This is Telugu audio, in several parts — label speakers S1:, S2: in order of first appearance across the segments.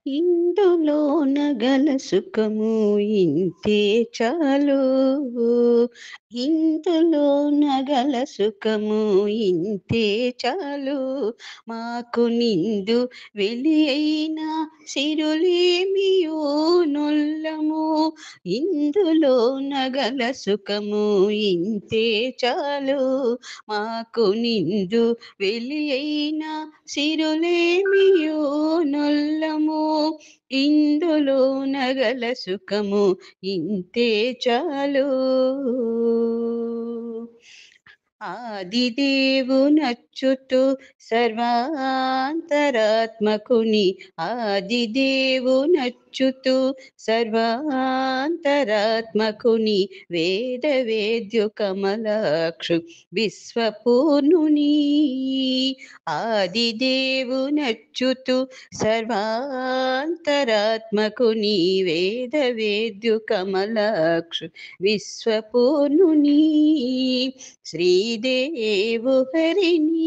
S1: ఇందులో నగల సుఖము ఇంతే చాలు. ఇందులో నగల సుఖము ఇంతే చాలు. మాకు నిండు వెలి అయిన సిరులేమియో నొల్లము. ఇందులో నగల సుఖము ఇంతే చాలు. మాకు నిండు వెలి అయిన సిరులేమియో నొల్లము. ఇందులో నగల సుఖము ఇంతే చాలు. ఆదిదేవునచ్యుతు సర్వాంతరాత్మకుని, ఆదిదేవునచ్యుతు సర్వాంతరాత్మకుని, వేద వేద్యు కమలాక్షు విశ్వపూర్ణుని. ఆదిదేవునచ్యుతు సర్వాంతరాత్మకుని, వేద వేద్యు కమలాక్షు విశ్వపూర్ణుని. శ్రీదేవు హరిని,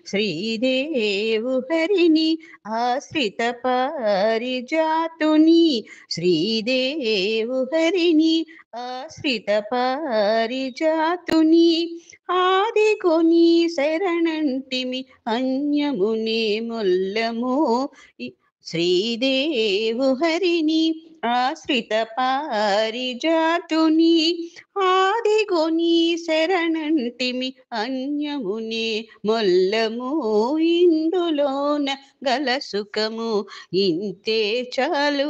S1: శ్రీదేవు హరిని ఆశ్రిత పారిజాతుని. శ్రీదేవు హరిని ఆశ్రిత పారిజాతుని. ఆదికొని శరణంటిమి అన్యమునే మొల్లము. శ్రీదేవు హరిని ఆశ్రిత పారిజాతుని. ఆదిగొని శరణంటిమి అన్యమునే మొల్లము. ఇందులోన గల సుఖము ఇంతే చాలు.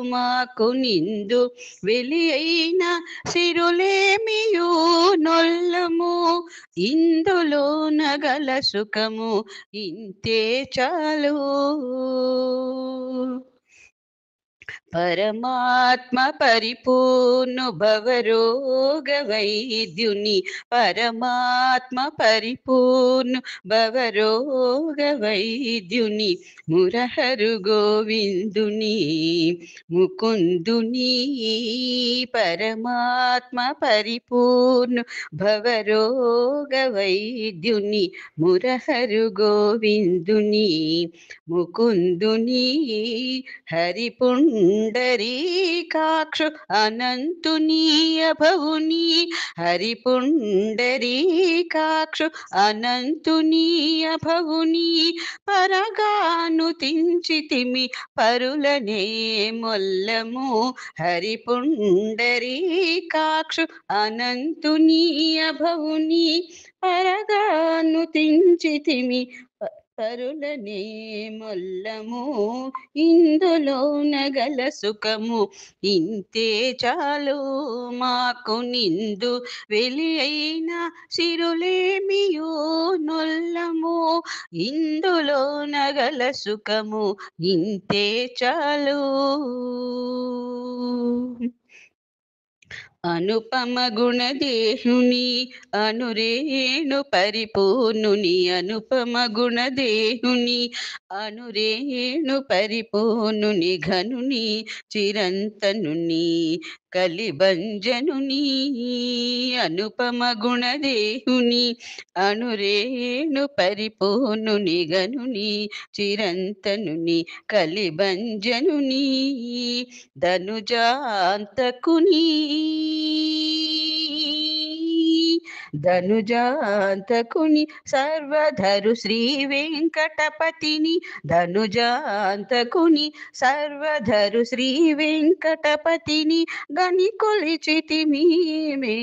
S1: మాకు నిండు వెలి అయిన సిరులేమియో నొల్లము. ఇందులోన గల సుఖము ఇంతే చాలు. పరమాత్మ పరిపూర్ణ భవరోగ వైద్యుని. పరమాత్మ పరిపూర్ణ భవరోగ వైద్యుని. మురహరు గోవిందుని ముకుందుని. పరమాత్మ పరిపూర్ణ భవరోగ వైద్యుని. మురహరు గోవిందుని ముకుందుని. హరిపుండరీకాక్షు అనంతుని అభవుని. హరిపుండరీకాక్షు అనంతుని అభవుని. పరగాను తించితిమి పరులనే మొల్లము. హరిపుండరీకాక్షు అనంతుని అభవుని. పరగాను తించితిమి పరులనే మొల్లము. ఇందులో నగల సుఖము ఇంతే చాలు. మాకు నిండు వెలి అయిన సిరులేమియో నొల్లము. ఇందులో నగల సుఖము ఇంతే చాలు. అనుపమ గుణదేహుని అనురేణు పరిపూర్ణుని. అనుపమ గుణదేహుని అనురేణు పరిపూర్ణుని. ఘనుని చిరంతనుని కలిభంజనుని. అనుపమ గుణదేహుని అనురేణు పరిపూర్ణుని. ఘనుని చిరంతనుని కలిభంజనుని. ధనుజాంతకుని, ధనుజాంతకుని సర్వధరు శ్రీ వెంకటపతిని. ధనుజాంతకుని సర్వధరు శ్రీ వెంకటపతిని. గని కొలిచితిమి మే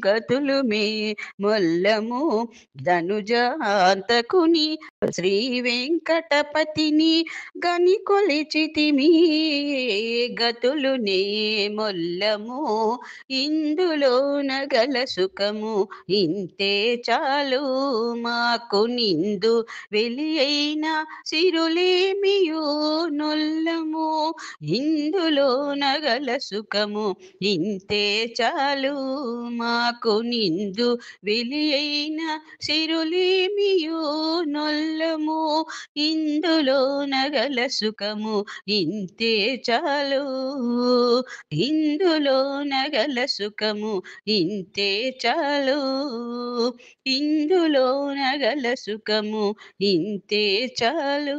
S1: గతులు మే మొల్లము. ధనుజాంతకుని శ్రీ వెంకటపతిని. గని కొలిచితిమి గతులు నే మొల్లము. ఇందులో నగల సుఖము ఇంతే చాలు. మాకు నిండు వెలి అయిన సిరులేమియో నొల్లము. ఇందులో నగల సుఖము ఇంతే చాలు. మాకు నిండు వెలి అయిన సిరులేమియో నొల్ల మొల్లము ఇందులో నగల సుఖము ఇంతే చాలు ఇందులో నగల సుఖము ఇంతే చాలు ఇందులో నగల సుఖము ఇంతే చాలు